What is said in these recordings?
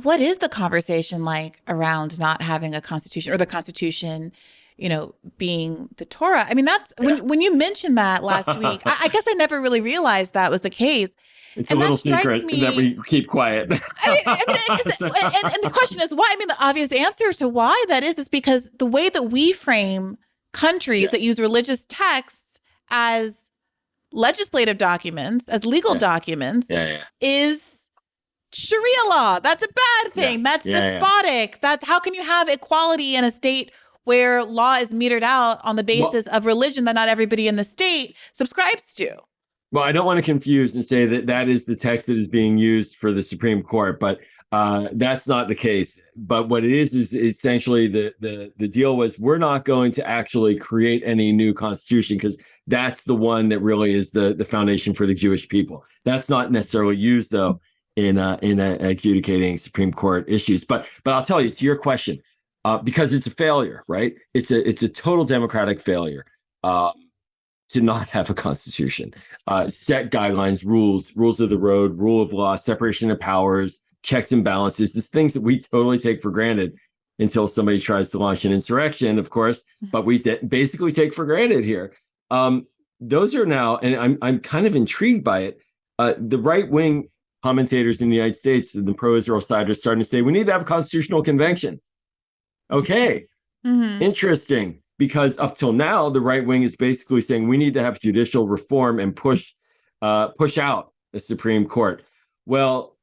what is the conversation like around not having a constitution or the Constitution, being the Torah? I mean, that's when you mentioned that last week, I guess I never really realized that was the case. It's a And that little strikes secret that me. we keep quiet. And the question is why? I mean, the obvious answer to why that is because the way that we frame countries that use religious texts as legislative documents, as legal documents, is Sharia law. That's a bad thing. That's despotic. That's how can you have equality in a state where law is metered out on the basis of religion that not everybody in the state subscribes to? Well, I don't want to confuse and say that that is the text that is being used for the Supreme Court, but that's not the case. But what it is essentially the deal was we're not going to actually create any new constitution because that's the one that really is the foundation for the Jewish people. That's not necessarily used though in adjudicating Supreme Court issues. But I'll tell you, to your question, because it's a failure, right? It's a total democratic failure. To not have a constitution, set guidelines, rules of the road, rule of law, separation of powers, checks and balances, the things that we totally take for granted until somebody tries to launch an insurrection, of course, but we basically take for granted here. Those are now, and I'm kind of intrigued by it. The right-wing commentators in the United States, the pro-Israel side, are starting to say, we need to have a constitutional convention. Okay, interesting. Because up till now, the right wing is basically saying we need to have judicial reform and push out the Supreme Court. Well,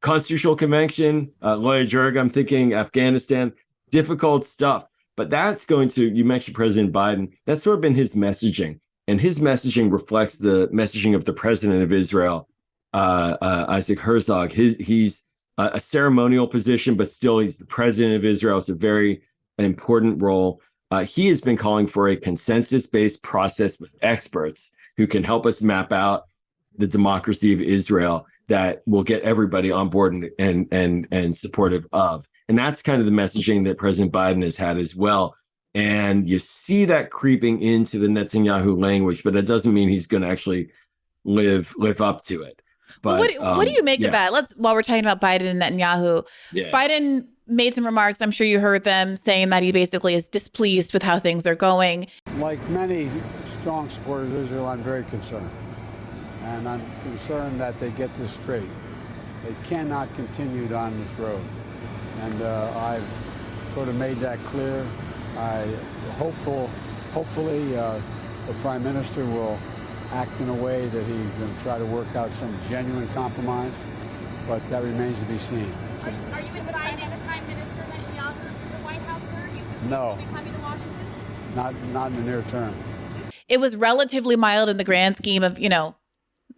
Constitutional Convention, Loya Jirga, I'm thinking Afghanistan, difficult stuff. But that's going to, you mentioned President Biden, that's sort of been his messaging. And his messaging reflects the messaging of the president of Israel, Isaac Herzog. He's a ceremonial position, but still he's the president of Israel. It's a very important role. He has been calling for a consensus-based process with experts who can help us map out the democracy of Israel that will get everybody on board and supportive of. And that's kind of the messaging that President Biden has had as well. And you see that creeping into the Netanyahu language, but that doesn't mean he's going to actually live up to it. But what do you make of that? While we're talking about Biden and Netanyahu, Biden made some remarks. I'm sure you heard them saying that he basically is displeased with how things are going. Like many strong supporters of Israel, I'm very concerned. And I'm concerned that they get this straight. They cannot continue down this road. And I've sort of made that clear. Hopefully the Prime Minister will act in a way that he's going to try to work out some genuine compromise, but that remains to be seen. Are you inviting the Prime Minister Netanyahu to the White House, sir? No. Will be coming to Washington? Not in the near term. It was relatively mild in the grand scheme of,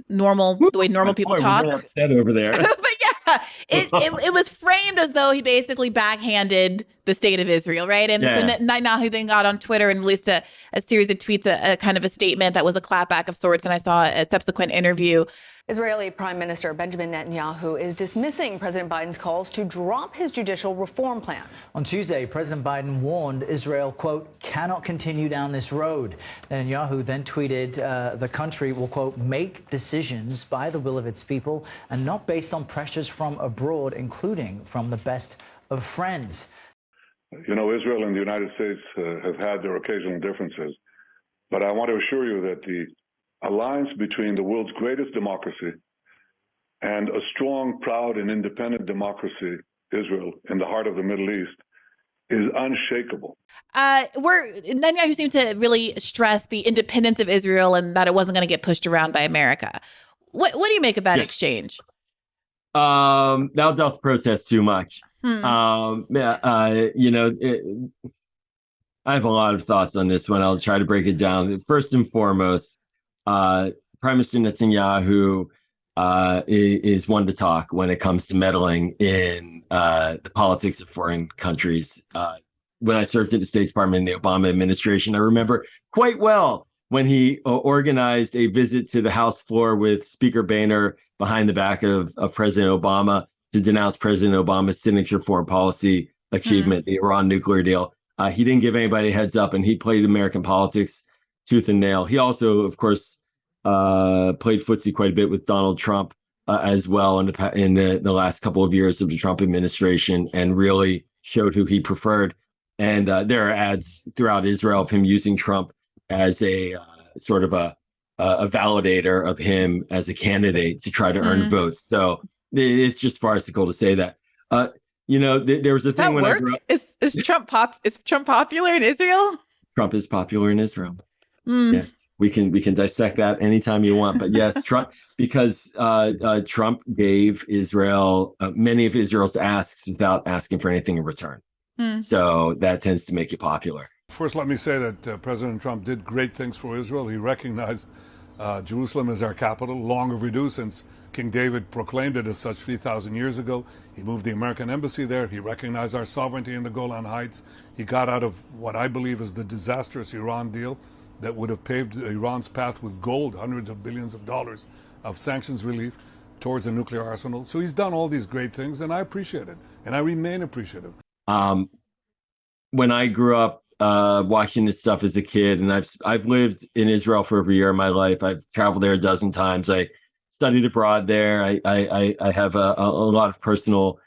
normal, the way normal people talk. We're upset over there. But yeah, it was framed as though he basically backhanded the state of Israel, right? And so Netanyahu then got on Twitter and released a series of tweets, a kind of a statement that was a clapback of sorts. And I saw a subsequent interview. Israeli Prime Minister Benjamin Netanyahu is dismissing President Biden's calls to drop his judicial reform plan. On Tuesday, President Biden warned Israel, quote, cannot continue down this road. Netanyahu then tweeted the country will, quote, make decisions by the will of its people and not based on pressures from abroad, including from the best of friends. Israel and the United States have had their occasional differences, but I want to assure you that the alliance between the world's greatest democracy and a strong, proud, and independent democracy, Israel, in the heart of the Middle East, is unshakable. Netanyahu seemed to really stress the independence of Israel and that it wasn't going to get pushed around by America. What do you make of that exchange? Thou dost protest too much. I have a lot of thoughts on this one. I'll try to break it down. First and foremost, Prime Minister Netanyahu is one to talk when it comes to meddling in the politics of foreign countries. When I served at the State Department in the Obama administration, I remember quite well when he organized a visit to the House floor with Speaker Boehner behind the back of President Obama to denounce President Obama's signature foreign policy achievement, the Iran nuclear deal. He didn't give anybody a heads up, and he played American politics tooth and nail. He also, of course, played footsie quite a bit with Donald Trump as well in the last couple of years of the Trump administration, and really showed who he preferred. And there are ads throughout Israel of him using Trump as a sort of a validator of him as a candidate to try to earn votes. So it's just farcical to say that. There was a thing when I grew up. Is Trump popular in Israel? Trump is popular in Israel. Yes, we can dissect that anytime you want. But yes, Trump, because Trump gave Israel many of Israel's asks without asking for anything in return. So that tends to make you popular. First, let me say that President Trump did great things for Israel. He recognized Jerusalem as our capital, long overdue since King David proclaimed it as such 3,000 years ago. He moved the American embassy there. He recognized our sovereignty in the Golan Heights. He got out of what I believe is the disastrous Iran deal that would have paved Iran's path with gold, hundreds of billions of dollars of sanctions relief towards a nuclear arsenal. So he's done all these great things, and I appreciate it, and I remain appreciative. When I grew up watching this stuff as a kid, and I've lived in Israel for over a year of my life. I've traveled there a dozen times. I studied abroad there. I have a lot of personal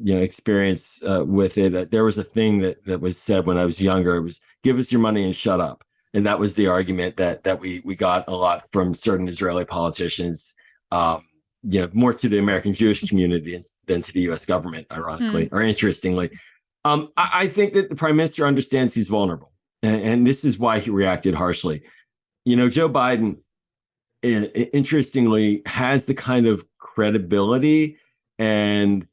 experience with it. There was a thing that was said when I was younger. It was, give us your money and shut up. And that was the argument that we got a lot from certain Israeli politicians, more to the American Jewish community than to the U.S. government, ironically or interestingly. I think that the prime minister understands he's vulnerable, and this is why he reacted harshly. Joe Biden, interestingly, has the kind of credibility and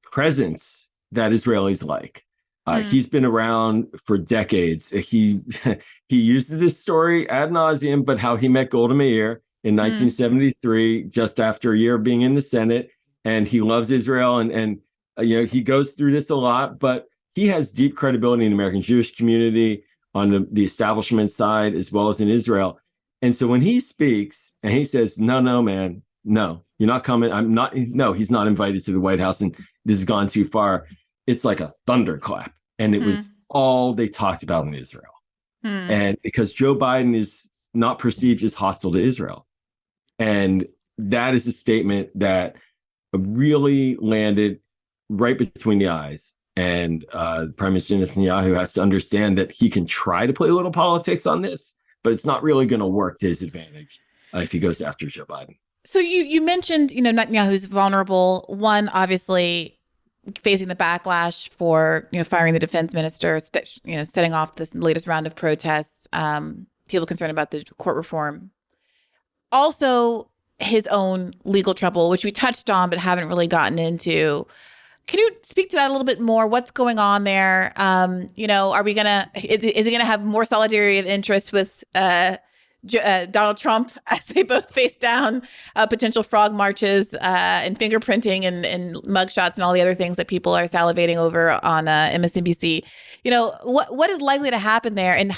presence that Israelis like. He's been around for decades. He uses this story ad nauseum, but how he met Golda Meir in 1973, just after a year of being in the Senate, and he loves Israel, and he goes through this a lot, but he has deep credibility in the American Jewish community, on the establishment side, as well as in Israel. And so when he speaks and he says, no, man, no, you're not coming. He's not invited to the White House, and this has gone too far. It's like a thunderclap. And it was all they talked about in Israel. And because Joe Biden is not perceived as hostile to Israel. And that is a statement that really landed right between the eyes. And Prime Minister Netanyahu has to understand that he can try to play a little politics on this, but it's not really going to work to his advantage if he goes after Joe Biden. So you mentioned, Netanyahu's vulnerable. One, obviously, facing the backlash for, firing the defense minister, setting off this latest round of protests, people concerned about the court reform. Also, his own legal trouble, which we touched on but haven't really gotten into. Can you speak to that a little bit more? What's going on there? Are we is it gonna have more solidarity of interest with Donald Trump as they both face down potential frog marches and fingerprinting and mugshots and all the other things that people are salivating over on MSNBC? What is likely to happen there, and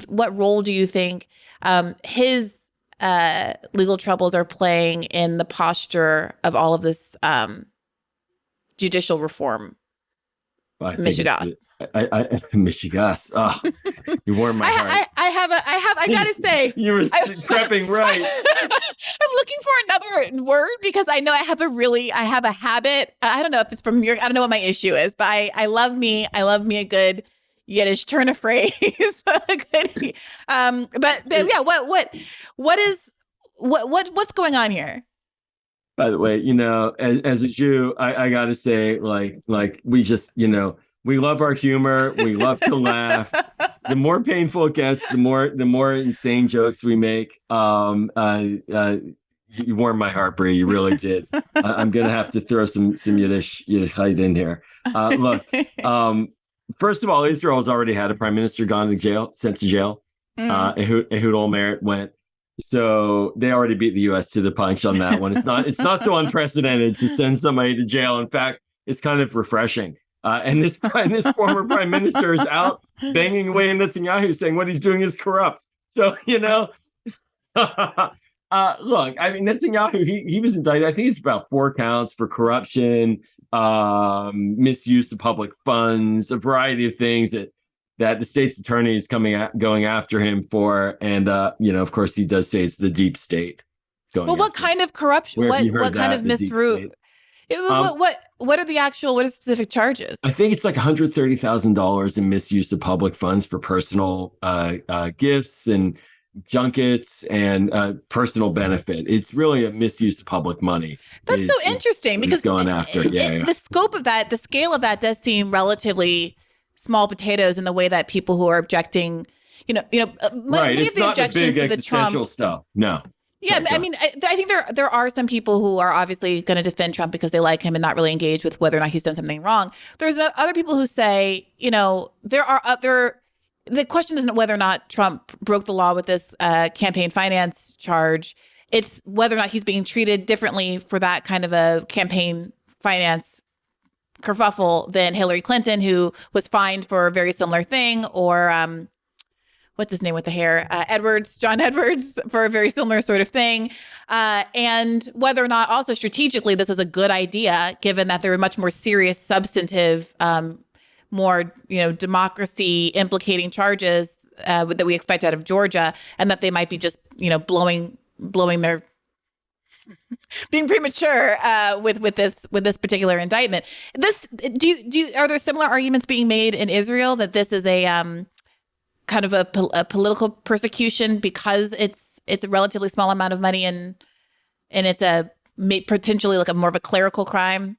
what role do you think his legal troubles are playing in the posture of all of this judicial reform? Michigas. Michigas. Oh, you warmed my heart. I gotta say, you were prepping right. I'm looking for another word because I know I have a habit. I don't know if it's from I don't know what my issue is, but I love me a good Yiddish turn of phrase. But yeah, what's going on here? By the way, as a Jew, I got to say, like we just, we love our humor. We love to laugh. The more painful it gets, the more insane jokes we make. You warmed my heart, Brie. You really did. I'm going to have to throw some Yiddishkeit in here. Look, first of all, Israel has already had a prime minister sent to jail. Ehud Olmert went. So they already beat the U.S. to the punch on that one. It's not so unprecedented to send somebody to jail. In fact, it's kind of refreshing. And this former prime minister is out banging away in Netanyahu, saying what he's doing is corrupt. So look, I mean, Netanyahu, he was indicted. I think it's about 4 counts for corruption, misuse of public funds, a variety of things that the state's attorney is going after him for. And, of course, he does say it's the deep state. going. Well, what kind of corruption? Where have you heard What kind that, of the deep misroute? state? What are the actual? What are specific charges? I think it's like $130,000 in misuse of public funds for personal gifts and junkets and personal benefit. It's really a misuse of public money. That's so interesting because going after the scope of that, the scale of that does seem relatively small potatoes in the way that people who are objecting, right. Many It's of the not the objections big to the existential Trump stuff. No. Yeah, Sorry, I mean, I think there are some people who are obviously going to defend Trump because they like him and not really engage with whether or not he's done something wrong. There's other people who say, there are other. The question isn't whether or not Trump broke the law with this campaign finance charge. It's whether or not he's being treated differently for that kind of a campaign finance kerfuffle than Hillary Clinton, who was fined for a very similar thing, or what's his name with the hair? John Edwards, for a very similar sort of thing. And whether or not also strategically this is a good idea, given that there are much more serious, substantive, more democracy implicating charges that we expect out of Georgia, and that they might be just blowing their being premature with this particular indictment. Are there similar arguments being made in Israel that this is a kind of a political persecution because it's a relatively small amount of money and it's potentially like a more of a clerical crime?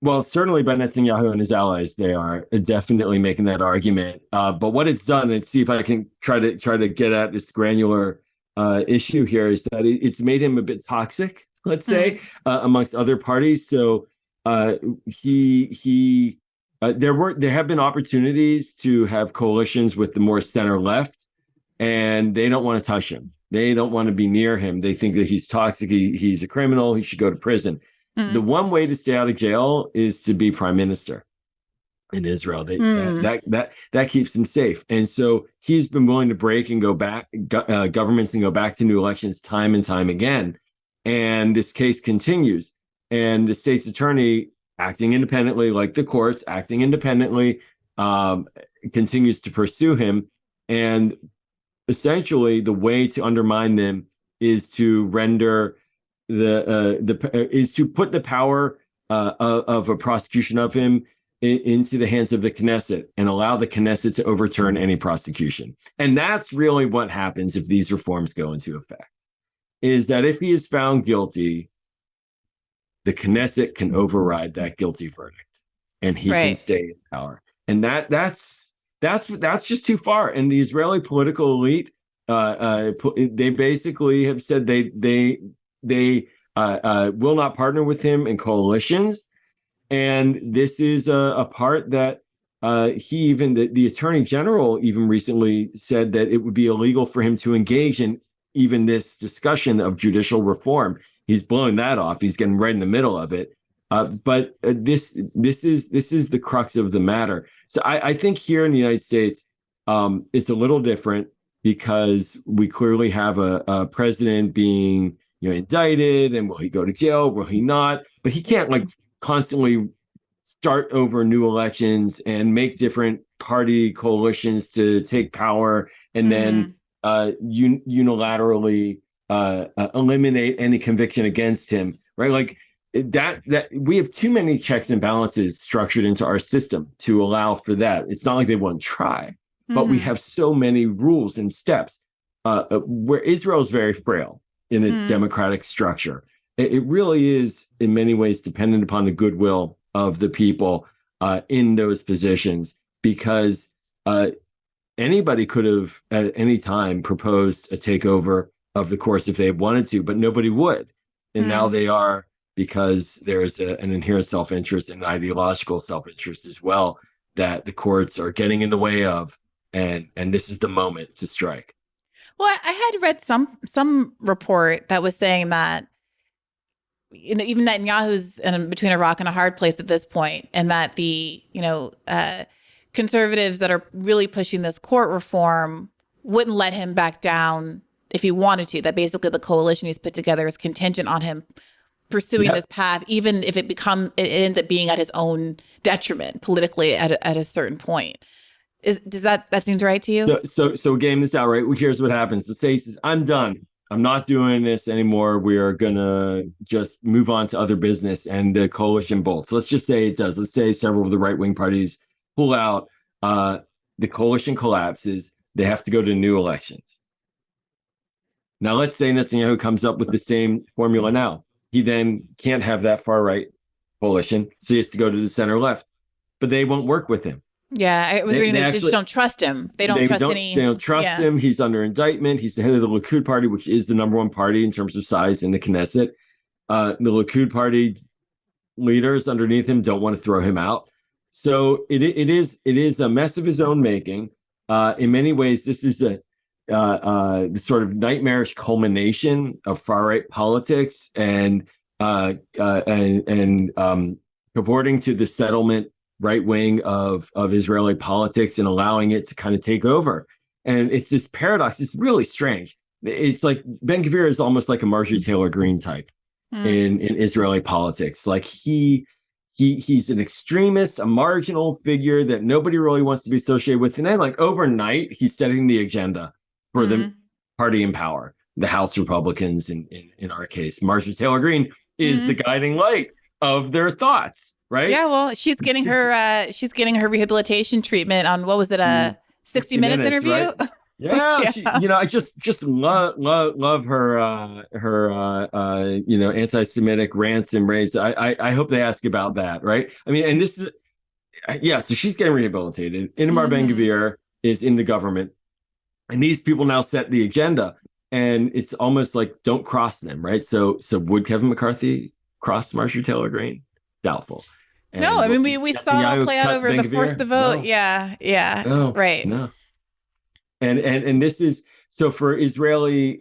Well, certainly by Netanyahu and his allies, they are definitely making that argument. But what it's done, and see if I can try to get at this granular issue here, is that it's made him a bit toxic, let's say, amongst other parties. So there have been opportunities to have coalitions with the more center left, and they don't want to touch him. They don't want to be near him. They think that he's toxic. He's a criminal. He should go to prison. The one way to stay out of jail is to be prime minister in Israel. That keeps him safe. And so he's been willing to break and go back governments and go back to new elections time and time again. And this case continues. And the state's attorney, acting independently, like the courts, acting independently, continues to pursue him. And essentially, the way to undermine them is to render is to put the power of a prosecution of him into the hands of the Knesset and allow the Knesset to overturn any prosecution. And that's really what happens if these reforms go into effect, is that if he is found guilty, the Knesset can override that guilty verdict and he can stay in power. And that's just too far. And the Israeli political elite, they basically have said they will not partner with him in coalitions. And this is a part that the attorney general even recently said that it would be illegal for him to engage in even this discussion of judicial reform. He's blowing that off. He's getting right in the middle of it. But this is the crux of the matter. So I think here in the United States, it's a little different because we clearly have a president being indicted, and will he go to jail? Will he not? But he can't constantly start over new elections and make different party coalitions to take power and then unilaterally eliminate any conviction against him, right? That we have too many checks and balances structured into our system to allow for that. It's not like they won't try, but we have so many rules and steps where Israel is very frail in its democratic structure. It really is in many ways dependent upon the goodwill of the people in those positions, because anybody could have at any time proposed a takeover of the courts if they wanted to, but nobody would. And now they are, because there's an inherent self-interest and ideological self-interest as well that the courts are getting in the way of. And this is the moment to strike. Well, I had read some report that was saying that even Netanyahu's between a rock and a hard place at this point, and that the conservatives that are really pushing this court reform wouldn't let him back down if he wanted to. That basically the coalition he's put together is contingent on him pursuing this path, even if it ends up being at his own detriment politically at a certain point. Does that seems right to you? So game this out, right? Here's what happens. Let's say he says, I'm done. I'm not doing this anymore. We are going to just move on to other business. And the coalition bolts. Let's just say it does. Let's say several of the right-wing parties pull out. The coalition collapses. They have to go to new elections. Now, let's say Netanyahu comes up with the same formula now. He then can't have that far-right coalition, so he has to go to the center-left. But they won't work with him. Yeah, I was reading that they just don't trust him. They don't trust him. He's under indictment. He's the head of the Likud party, which is the number one party in terms of size in the Knesset. The Likud party leaders underneath him don't want to throw him out. So it is a mess of his own making. In many ways, this is the sort of nightmarish culmination of far-right politics and cavorting to the settlement right wing of Israeli politics and allowing it to kind of take over. And it's this paradox. It's really strange. It's like Ben-Gvir is almost like a Marjorie Taylor Greene type in Israeli politics. Like he's an extremist, a marginal figure that nobody really wants to be associated with. And then like overnight, he's setting the agenda for the party in power, the House Republicans in our case. Marjorie Taylor Greene is the guiding light of their thoughts. Right. Yeah. Well, she's getting her rehabilitation treatment on, what was it? 60 Minutes interview. Right? Yeah. I just love her anti-Semitic rants and raves. I hope they ask about that. Right. I mean, and this is, so she's getting rehabilitated. Itamar Ben-Gvir is in the government, and these people now set the agenda, and it's almost like don't cross them. Right. So would Kevin McCarthy cross Marjorie Taylor Greene? Doubtful. And no, I mean we saw it all play out over the force the vote. No. No, right. No. And this is so for Israeli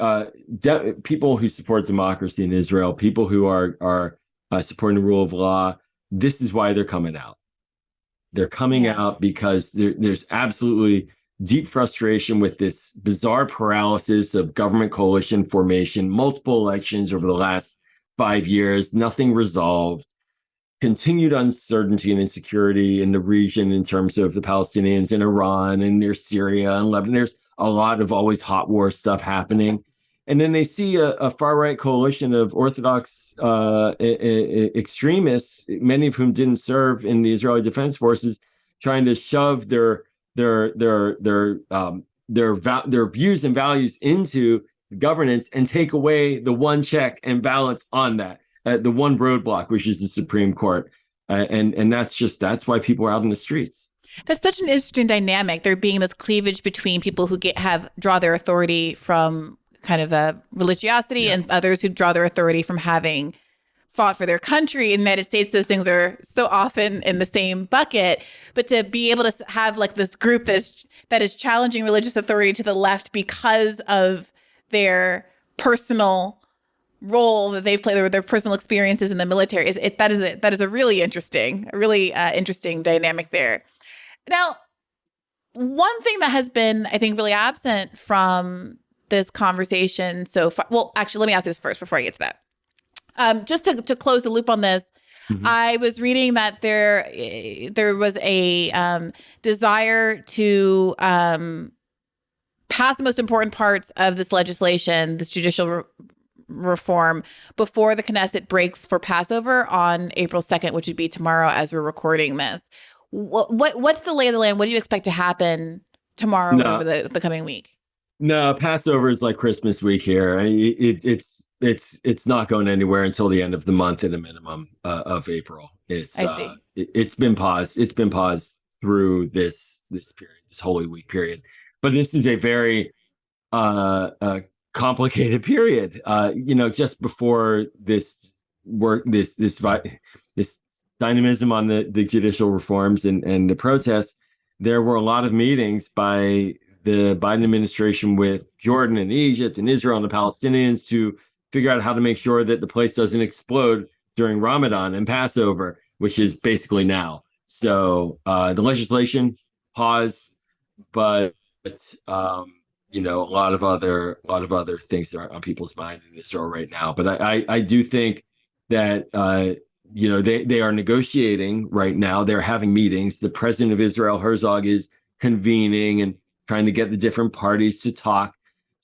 people who support democracy in Israel, people who are supporting the rule of law. This is why they're coming out. They're coming out because there's absolutely deep frustration with this bizarre paralysis of government coalition formation, multiple elections over the last 5 years, nothing resolved. Continued uncertainty and insecurity in the region in terms of the Palestinians in Iran and near Syria and Lebanon. There's a lot of always hot war stuff happening. And then they see a far-right coalition of Orthodox extremists, many of whom didn't serve in the Israeli Defense Forces, trying to shove their views and values into governance and take away the one check and balance on that. The one roadblock, which is the Supreme Court. And that's why people are out in the streets. That's such an interesting dynamic. There being this cleavage between people who draw their authority from kind of a religiosity and others who draw their authority from having fought for their country. In the United States, those things are so often in the same bucket. But to be able to have like this group that is challenging religious authority to the left because of their personal role that they've played or their personal experiences in the military that is a really interesting dynamic there. Now, one thing that has been, I think, really absent from this conversation so far. Well, actually, let me ask this first before I get to that. Just to close the loop on this, I was reading that there was a desire to pass the most important parts of this legislation, this judicial reform, before the Knesset breaks for Passover on April 2nd, which would be tomorrow as we're recording this. What's the lay of the land? What do you expect to happen tomorrow over the coming week? No, Passover is like Christmas week here. It's not going anywhere until the end of the month at a minimum of April. I see. It's been paused. It's been paused through this period, this Holy Week period. But this is a very complicated period. Just before this dynamism on the judicial reforms and the protests, there were a lot of meetings by the Biden administration with Jordan and Egypt and Israel and the Palestinians to figure out how to make sure that the place doesn't explode during Ramadan and Passover, which is basically now. So the legislation paused, but a lot of other things that are on people's mind in Israel right now. But I do think that they are negotiating right now. They're having meetings. The president of Israel, Herzog, is convening and trying to get the different parties to talk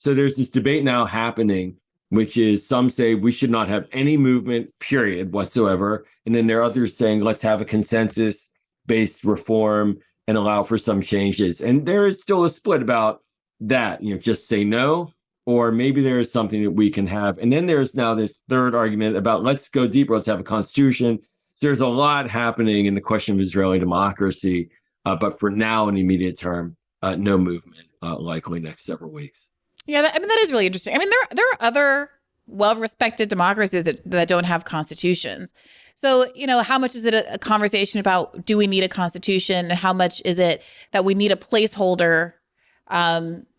So there's this debate now happening, which is some say we should not have any movement, period, whatsoever. And then there are others saying, let's have a consensus-based reform and allow for some changes. And there is still a split about that, just say no, or maybe there is something that we can have. And then there's now this third argument about let's go deeper, let's have a constitution. So there's a lot happening in the question of Israeli democracy. But for now, in the immediate term, no movement, likely next several weeks. Yeah, that is really interesting. I mean, there are other well-respected democracies that don't have constitutions. So, how much is it a conversation about do we need a constitution, and how much is it that we need a placeholder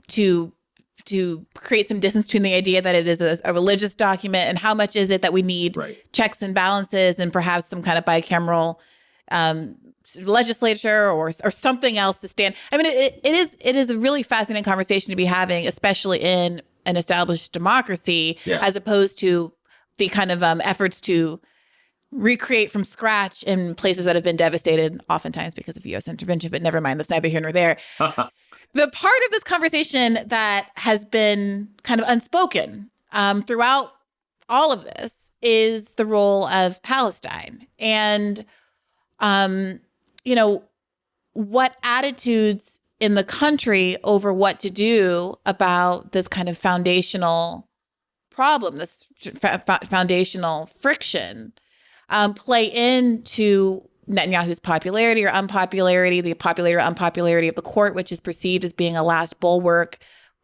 to create some distance between the idea that it is a religious document, and how much is it that we need checks and balances and perhaps some kind of bicameral legislature or something else to stand. I mean, it is a really fascinating conversation to be having, especially in an established democracy, as opposed to the kind of efforts to recreate from scratch in places that have been devastated, oftentimes because of U.S. intervention. But never mind, that's neither here nor there. The part of this conversation that has been kind of unspoken throughout all of this is the role of Palestine. And what attitudes in the country over what to do about this kind of foundational problem, this foundational friction, play into Netanyahu's popularity or unpopularity, the popularity or unpopularity of the court, which is perceived as being a last bulwark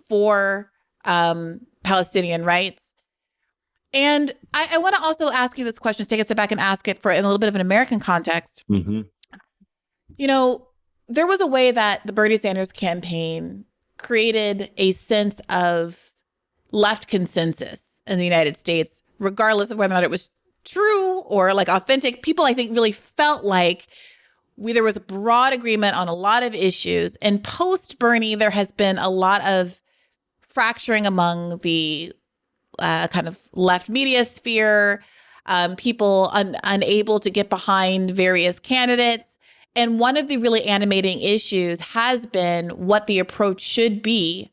for Palestinian rights. And I want to also ask you this question, take a step back and ask it in a little bit of an American context. Mm-hmm. There was a way that the Bernie Sanders campaign created a sense of left consensus in the United States, regardless of whether or not it was true or like authentic. People, I think, really felt like there was a broad agreement on a lot of issues. And post Bernie, there has been a lot of fracturing among the kind of left media sphere, people unable to get behind various candidates. And one of the really animating issues has been what the approach should be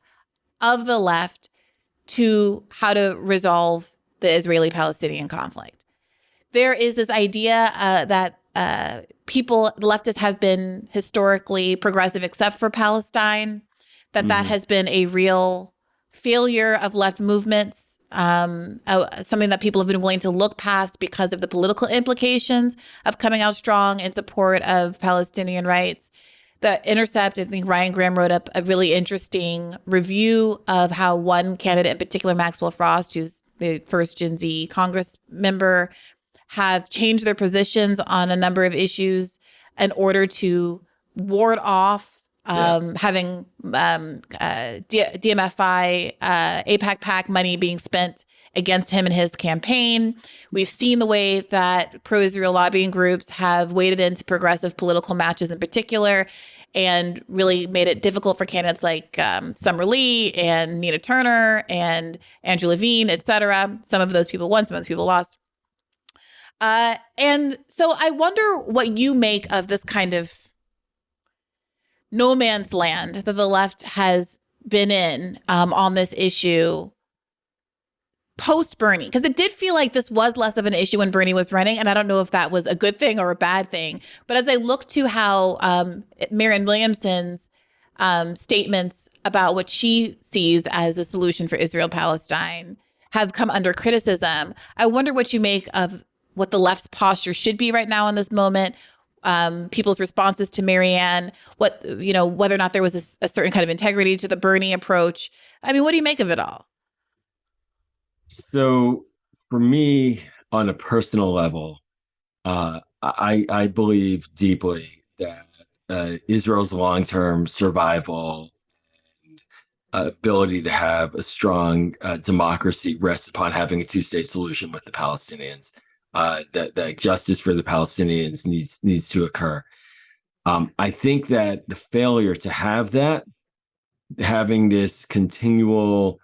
of the left to how to resolve the Israeli-Palestinian conflict. There is this idea that the leftists have been historically progressive except for Palestine, that has been a real failure of left movements, something that people have been willing to look past because of the political implications of coming out strong in support of Palestinian rights. The Intercept, I think Ryan Graham wrote up a really interesting review of how one candidate in particular, Maxwell Frost, who's the first Gen Z Congress member, have changed their positions on a number of issues in order to ward off having DMFI, AIPAC PAC money being spent against him and his campaign. We've seen the way that pro-Israel lobbying groups have waded into progressive political matches in particular and really made it difficult for candidates like Summer Lee and Nina Turner and Andrew Levine, et cetera. Some of those people won, some of those people lost. And so I wonder what you make of this kind of no man's land that the left has been in on this issue post Bernie, because it did feel like this was less of an issue when Bernie was running. And I don't know if that was a good thing or a bad thing. But as I look to how Marianne Williamson's statements about what she sees as the solution for Israel-Palestine have come under criticism, I wonder what you make of what the left's posture should be right now in this moment. People's responses to Marianne, whether or not there was a certain kind of integrity to the Bernie approach. I mean, what do you make of it all? So for me, on a personal level, I believe deeply that Israel's long-term survival and ability to have a strong democracy rests upon having a two-state solution with the Palestinians. That justice for the Palestinians needs to occur. I think that the failure to have that, having this continual,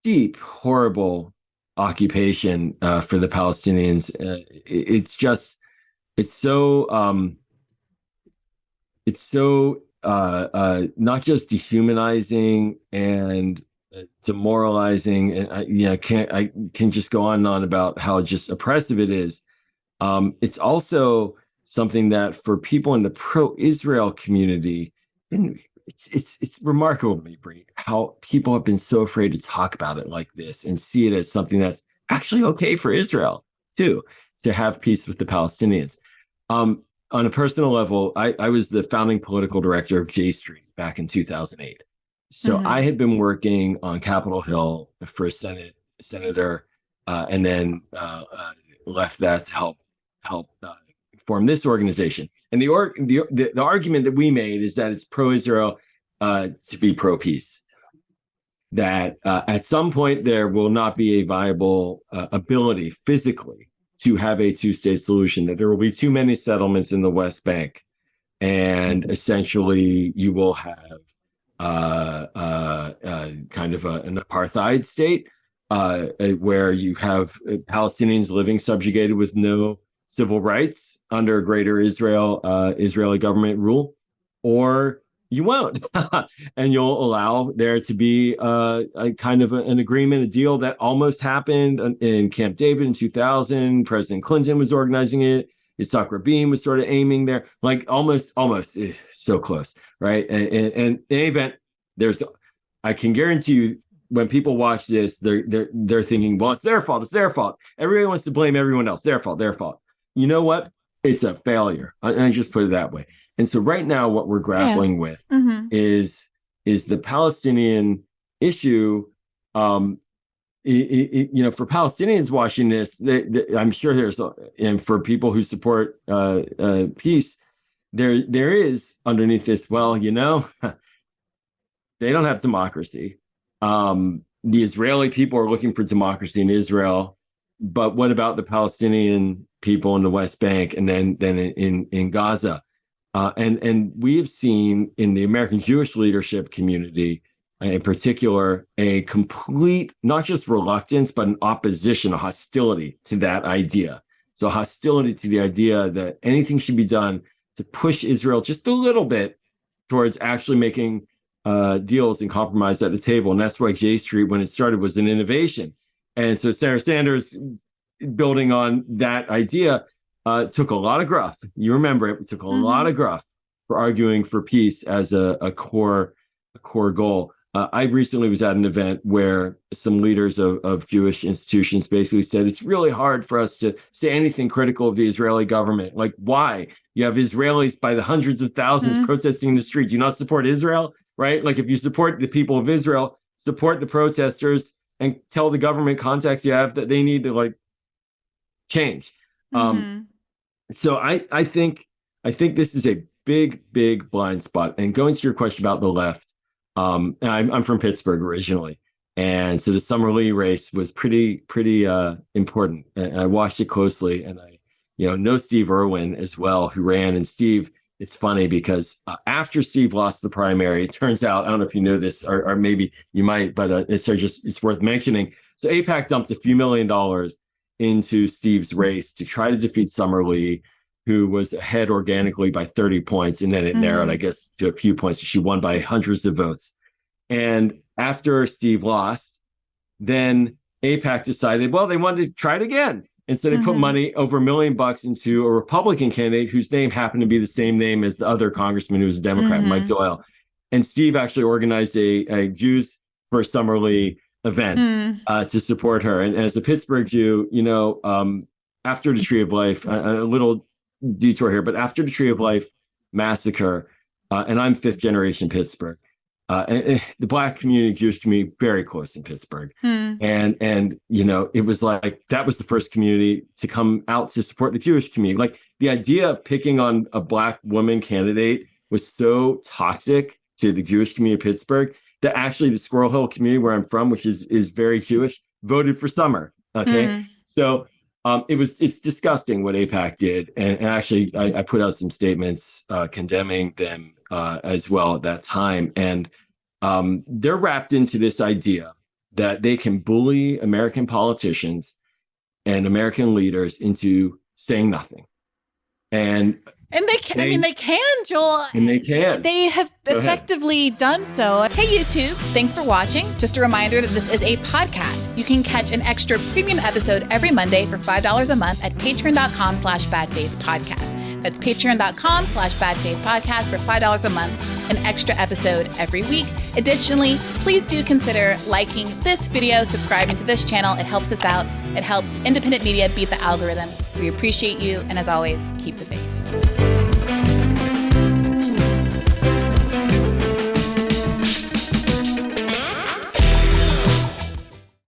deep, horrible occupation for the Palestinians, it's so not just dehumanizing and demoralizing, and I can just go on and on about how just oppressive it is. It's also something that for people in the pro-Israel community, and it's remarkable to me, Bree, how people have been so afraid to talk about it like this and see it as something that's actually okay for Israel too, to have peace with the Palestinians. On a personal level, I was the founding political director of J Street back in 2008. So I had been working on Capitol Hill for senator, and then left that to help form this organization. And the argument that we made is that it's pro-Israel to be pro-peace. That at some point there will not be a viable ability physically to have a two-state solution, that there will be too many settlements in the West Bank, and essentially you will have kind of an apartheid state where you have Palestinians living subjugated with no civil rights under greater Israeli government rule, or you won't. And you'll allow there to be a kind of an agreement, a deal that almost happened in Camp David in 2000. President Clinton was organizing it. Yitzhak Rabin was sort of aiming there, like almost so close, right? And in any event, I can guarantee you, when people watch this, they're thinking, well, it's their fault. It's their fault. Everyone wants to blame everyone else. Their fault. Their fault. You know what? It's a failure. I just put it that way. And so right now, what we're grappling with is the Palestinian issue. For Palestinians watching this, I'm sure and for people who support peace, there is underneath this, well, they don't have democracy. The Israeli people are looking for democracy in Israel, but what about the Palestinian people in the West Bank and then in Gaza? And we have seen in the American Jewish leadership community, in particular, a complete, not just reluctance, but an opposition, a hostility to that idea. So hostility to the idea that anything should be done to push Israel just a little bit towards actually making deals and compromise at the table. And that's why J Street, when it started, was an innovation. And so Sarah Sanders, building on that idea, took a lot of gruff. You remember it took a lot of gruff for arguing for peace as a core goal. I recently was at an event where some leaders of Jewish institutions basically said it's really hard for us to say anything critical of the Israeli government. Like, why? You have Israelis by the hundreds of thousands protesting in the street. Do you not support Israel? Right? Like, if you support the people of Israel, support the protesters and tell the government contacts you have that they need to change. So I think this is a big blind spot. And going to your question about the left, I'm from Pittsburgh originally, and so the Summer Lee race was pretty important. And I watched it closely, and I know Steve Irwin as well, who ran. And Steve, it's funny because after Steve lost the primary, it turns out, I don't know if you know this, or maybe you might, but it's worth mentioning. So AIPAC dumped a few $1 million into Steve's race to try to defeat Summer Lee, who was ahead organically by 30 points. And then it narrowed, I guess, to a few points. She won by hundreds of votes. And after Steve lost, then AIPAC decided, well, they wanted to try it again. And so they put money, over $1 million, into a Republican candidate whose name happened to be the same name as the other congressman who was a Democrat, Mike Doyle. And Steve actually organized a Jews for Summer Lee event to support her. And as a Pittsburgh Jew, after the Tree of Life, a little detour here, but after the Tree of Life massacre, and I'm fifth generation Pittsburgh, and the Black community, Jewish community, very close in Pittsburgh. And it was like, that was the first community to come out to support the Jewish community. Like, the idea of picking on a Black woman candidate was so toxic to the Jewish community of Pittsburgh that actually the Squirrel Hill community, where I'm from, which is very Jewish, voted for Summer. Okay. So it's disgusting what AIPAC did. And actually, I put out some statements condemning them as well at that time. And they're wrapped into this idea that they can bully American politicians and American leaders into saying nothing. And they can. I mean, they can, Joel. And they can. They have effectively done so. Hey, YouTube, thanks for watching. Just a reminder that this is a podcast. You can catch an extra premium episode every Monday for $5 a month at patreon.com/badfaithpodcast. That's patreon.com/badfaithpodcast for $5 a month, an extra episode every week. Additionally, please do consider liking this video, subscribing to this channel. It helps us out. It helps independent media beat the algorithm. We appreciate you. And as always, keep the faith.